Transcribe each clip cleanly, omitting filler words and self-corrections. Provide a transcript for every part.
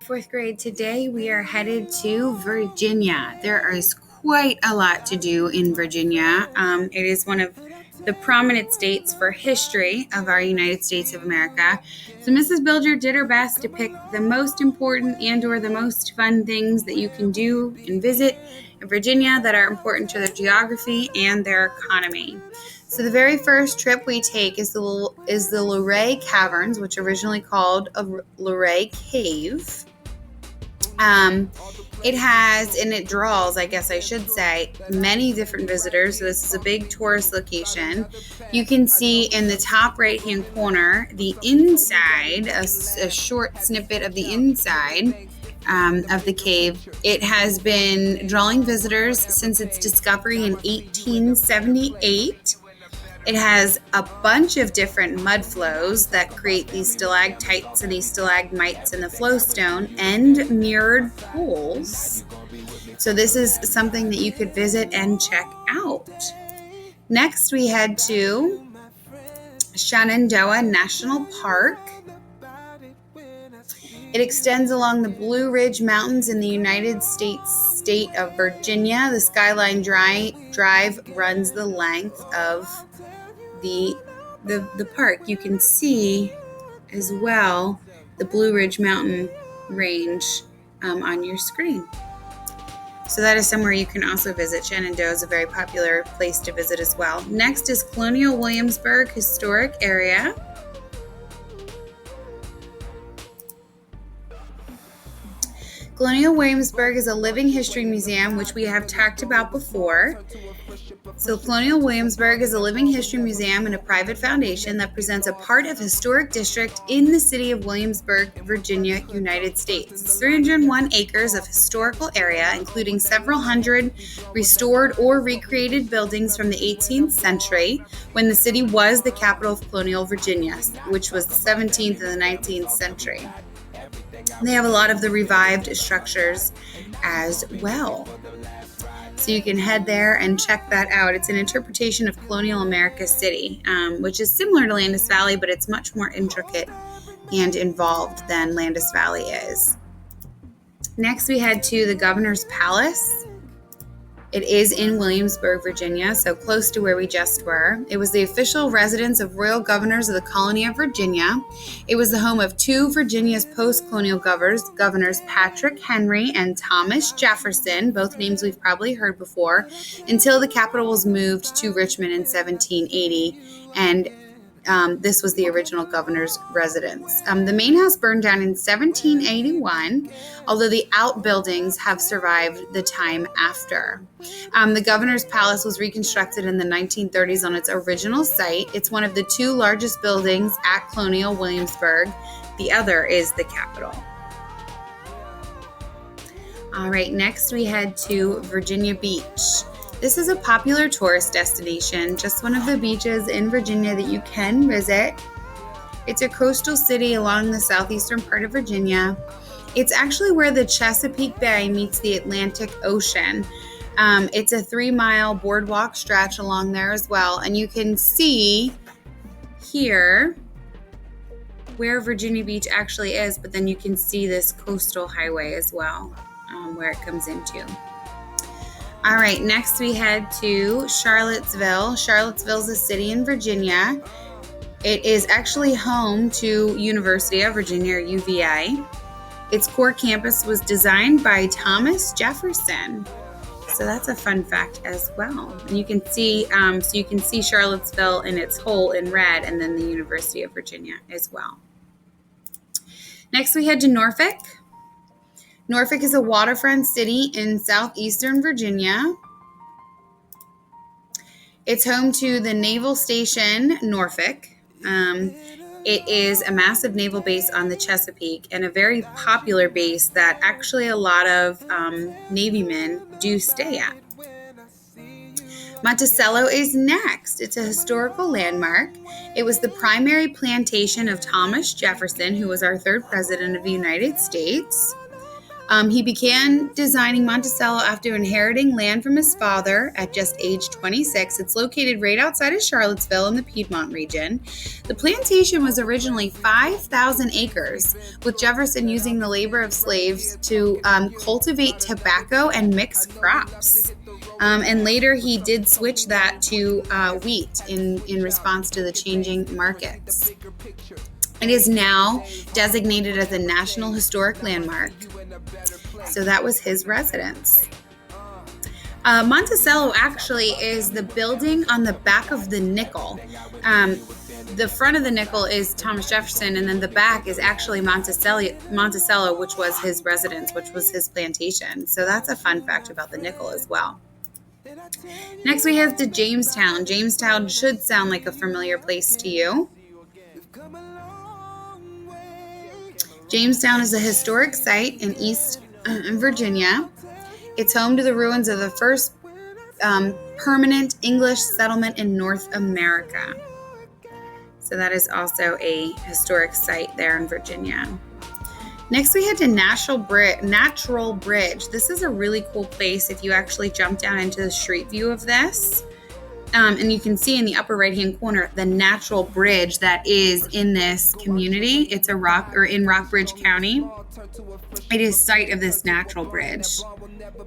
Fourth grade, today we are headed to Virginia. There is quite a lot to do in Virginia. It is one of the prominent states for history of our United States of America. So Mrs. Bilger did her best to pick the most important and or the most fun things that you can do and visit in Virginia that are important to their geography and their economy. So the very first trip we take is the Luray Caverns, which originally called a Luray Cave. It has, and it draws, I guess I should say, many different visitors. So this is a big tourist location. You can see in the top right-hand corner, the inside, a short snippet of the inside of the cave. It has been drawing visitors since its discovery in 1878. It has a bunch of different mud flows that create these stalactites and these stalagmites in the flowstone and mirrored pools. So this is something that you could visit and check out. Next, we head to Shenandoah National Park. It extends along the Blue Ridge Mountains in the United States state of Virginia. The Skyline Drive runs the length of the park. You can see as well the Blue Ridge Mountain range on your screen. So that is somewhere you can also visit. Shenandoah is a very popular place to visit as well. Next is Colonial Williamsburg Historic Area. Colonial Williamsburg is a living history museum, which we have talked about before. So Colonial Williamsburg is a living history museum and a private foundation that presents a part of historic district in the city of Williamsburg, Virginia, United States. It's 301 acres of historical area, including several hundred restored or recreated buildings from the 18th century, when the city was the capital of colonial Virginia, which was the 17th and the 19th century. They have a lot of the revived structures as well. So you can head there and check that out. It's an interpretation of colonial America City, which is similar to Landis Valley, but it's much more intricate and involved than Landis Valley is. Next, we head to the Governor's Palace. It is in Williamsburg, Virginia, so close to where we just were. It was the official residence of royal governors of the colony of Virginia. It was the home of two Virginia's post-colonial governors Patrick Henry and Thomas Jefferson, both names we've probably heard before, until the capital was moved to Richmond in 1780, and this was the original governor's residence. The main house burned down in 1781, although the outbuildings have survived the time after. The governor's palace was reconstructed in the 1930s on its original site. It's one of the two largest buildings at Colonial Williamsburg. The other is the Capitol. All right, next we head to Virginia Beach. This is a popular tourist destination, just one of the beaches in Virginia that you can visit. It's a coastal city along the southeastern part of Virginia. It's actually where the Chesapeake Bay meets the Atlantic Ocean. It's a 3-mile boardwalk stretch along there as well, and you can see here where Virginia Beach actually is, but then you can see this coastal highway as well, where it comes into. All right, next we head to Charlottesville. Charlottesville is a city in Virginia. It is actually home to University of Virginia, or UVA. Its core campus was designed by Thomas Jefferson. So that's a fun fact as well. And you can see, Charlottesville in its whole in red, and then the University of Virginia as well. Next we head to Norfolk. Norfolk is a waterfront city in southeastern Virginia. It's home to the Naval Station Norfolk. It is a massive naval base on the Chesapeake and a very popular base that actually a lot of Navy men do stay at. Monticello is next. It's a historical landmark. It was the primary plantation of Thomas Jefferson, who was our third president of the United States. He began designing Monticello after inheriting land from his father at just age 26. It's located right outside of Charlottesville in the Piedmont region. The plantation was originally 5,000 acres, with Jefferson using the labor of slaves to cultivate tobacco and mix crops. And later he did switch that to wheat in response to the changing markets. It is now designated as a National Historic Landmark. So that was his residence. Monticello actually is the building on the back of the nickel. The front of the nickel is Thomas Jefferson, and then the back is actually Monticello, which was his residence, which was his plantation. So that's a fun fact about the nickel as well. Next we have to Jamestown. Jamestown should sound like a familiar place to you. Jamestown is a historic site in East Virginia. It's home to the ruins of the first permanent English settlement in North America. So that is also a historic site there in Virginia. Next, we head to Natural Bridge. This is a really cool place if you actually jump down into the street view of this. And you can see in the upper right-hand corner the natural bridge that is in this community. It's in Rockbridge County. It is site of this natural bridge. So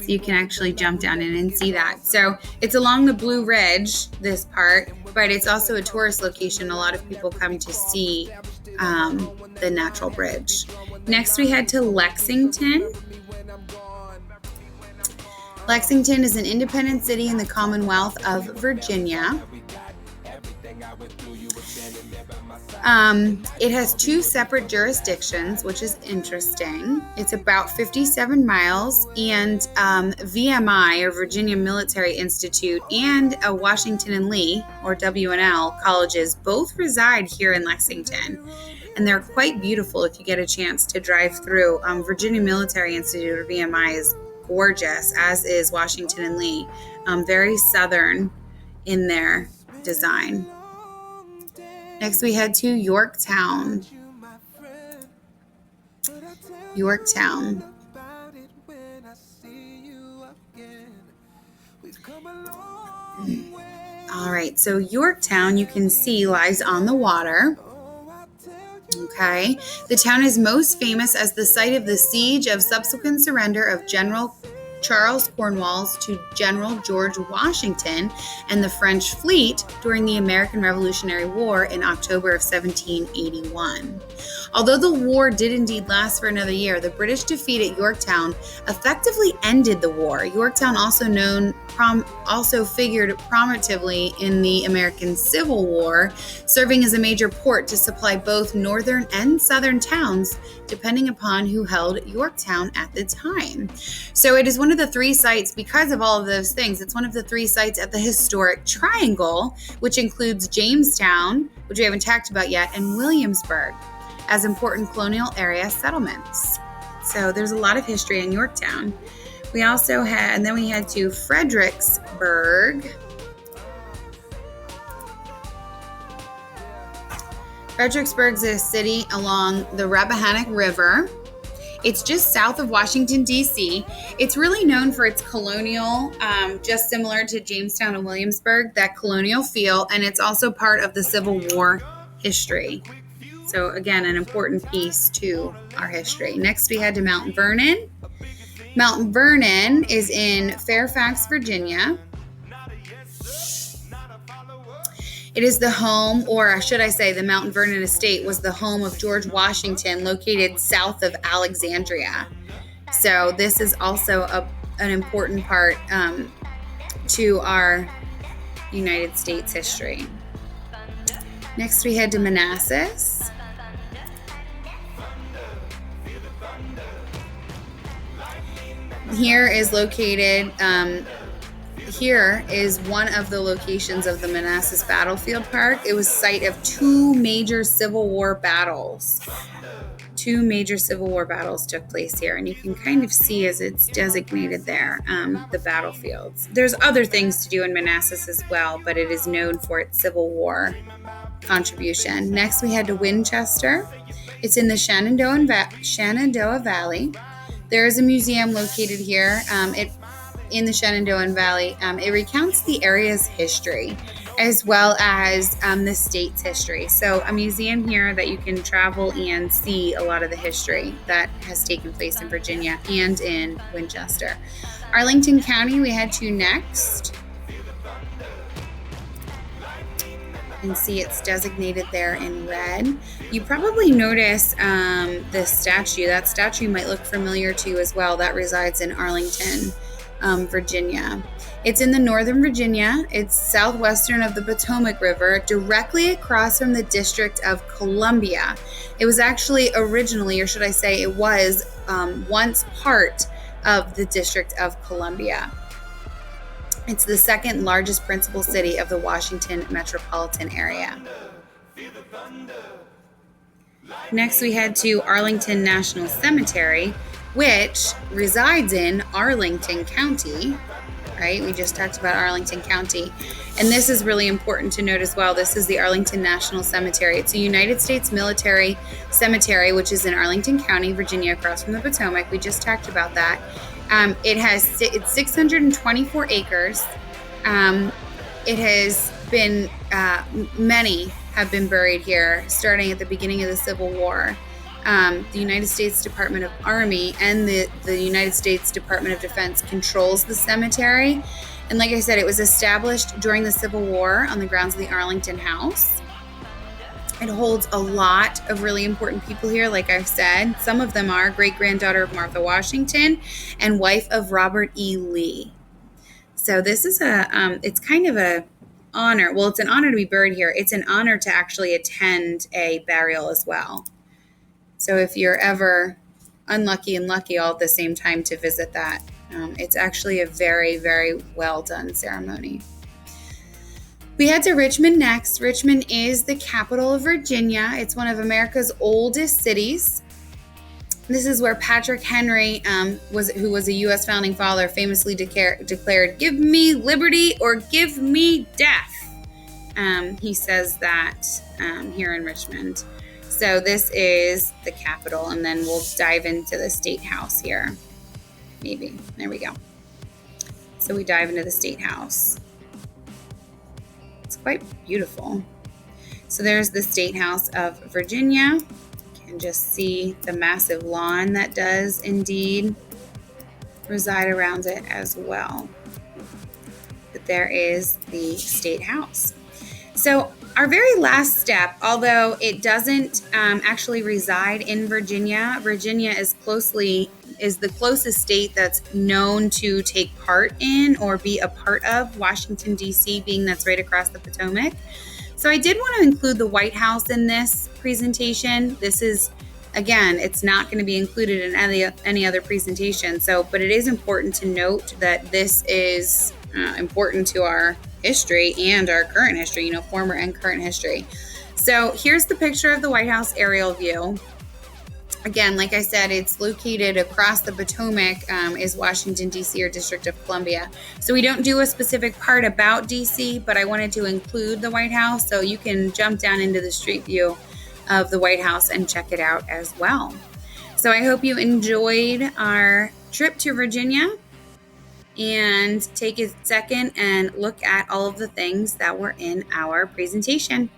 you can actually jump down in and see that. So it's along the Blue Ridge, this part, but it's also a tourist location. A lot of people come to see the natural bridge. Next, we head to Lexington. Lexington is an independent city in the Commonwealth of Virginia. It has two separate jurisdictions, which is interesting. It's about 57 miles, and VMI, or Virginia Military Institute, and Washington and Lee, or W&L, colleges both reside here in Lexington. And they're quite beautiful if you get a chance to drive through. Virginia Military Institute, or VMI, is gorgeous, as is Washington and Lee. Very southern in their design. Next, we head to Yorktown. Yorktown. All right, so Yorktown, you can see, lies on the water. Okay, the town is most famous as the site of the siege of subsequent surrender of General Charles Cornwallis to General George Washington and the French fleet during the American Revolutionary War in October of 1781. Although the war did indeed last for another year, the British defeat at Yorktown effectively ended the war. Yorktown, also figured prominently in the American Civil War, serving as a major port to supply both northern and southern towns, depending upon who held Yorktown at the time. So it is one of the three sites, because of all of those things, it's one of the three sites at the historic triangle, which includes Jamestown, which we haven't talked about yet, and Williamsburg, as important colonial area settlements. So there's a lot of history in Yorktown. We also had, and then we head to Fredericksburg. Fredericksburg is a city along the Rappahannock River. It's just south of Washington, D.C. It's really known for its colonial, just similar to Jamestown and Williamsburg, that colonial feel, and it's also part of the Civil War history. So again, an important piece to our history. Next, we head to Mount Vernon. Mount Vernon is in Fairfax, Virginia. It is the home, or should I say, the Mount Vernon estate was the home of George Washington, located south of Alexandria. So this is also an important part to our United States history. Next, we head to Manassas. Here is one of the locations of the Manassas Battlefield Park. It was site of two major Civil War battles. Two major Civil War battles took place here, and you can kind of see, as it's designated there, the battlefields. There's other things to do in Manassas as well, but it is known for its Civil War contribution. Next, we head to Winchester. It's in the Shenandoah Valley. There is a museum located here in the Shenandoah Valley. It recounts the area's history as well as the state's history. So a museum here that you can travel and see a lot of the history that has taken place in Virginia and in Winchester. Arlington County we head to next. And see it's designated there in red. You probably notice this statue. That statue might look familiar to you as well. That resides in Arlington, Virginia. It's in the Northern Virginia. It's southwestern of the Potomac River, directly across from the District of Columbia. It was actually originally, or should I say it was once part of the District of Columbia. It's the second largest principal city of the Washington metropolitan area. Next, we head to Arlington National Cemetery, which resides in Arlington County, right? We just talked about Arlington County. And this is really important to note as well. This is the Arlington National Cemetery. It's a United States military cemetery, which is in Arlington County, Virginia, across from the Potomac. We just talked about that. It's 624 acres. It has been, many have been buried here starting at the beginning of the Civil War. The United States Department of Army and the United States Department of Defense controls the cemetery. And like I said, it was established during the Civil War on the grounds of the Arlington House. It holds a lot of really important people here, like I've said. Some of them are great-granddaughter of Martha Washington and wife of Robert E. Lee. So this is it's kind of a honor. Well, it's an honor to be buried here. It's an honor to actually attend a burial as well. So if you're ever unlucky and lucky all at the same time to visit that, it's actually a very, very well done ceremony. We head to Richmond next. Richmond is the capital of Virginia. It's one of America's oldest cities. This is where Patrick Henry, who was a U.S. founding father, famously declared, "Give me liberty or give me death." He says that here in Richmond. So this is the capital, and then we'll dive into the State House here. Maybe. There we go. So we dive into the State House. It's quite beautiful. So there's the State House of Virginia. You can just see the massive lawn that does indeed reside around it as well. But there is the State House. So our very last step, although it doesn't actually reside in Virginia, Virginia is the closest state that's known to take part in or be a part of Washington, D.C., being that's right across the Potomac. So I did want to include the White House in this presentation. This is, again, it's not going to be included in any other presentation. But it is important to note that this is important to our history and our current history, former and current history. So here's the picture of the White House aerial view. Again, like I said, it's located across the Potomac, is Washington, D.C., or District of Columbia. So we don't do a specific part about D.C., but I wanted to include the White House, so you can jump down into the street view of the White House and check it out as well. So I hope you enjoyed our trip to Virginia, and take a second and look at all of the things that were in our presentation.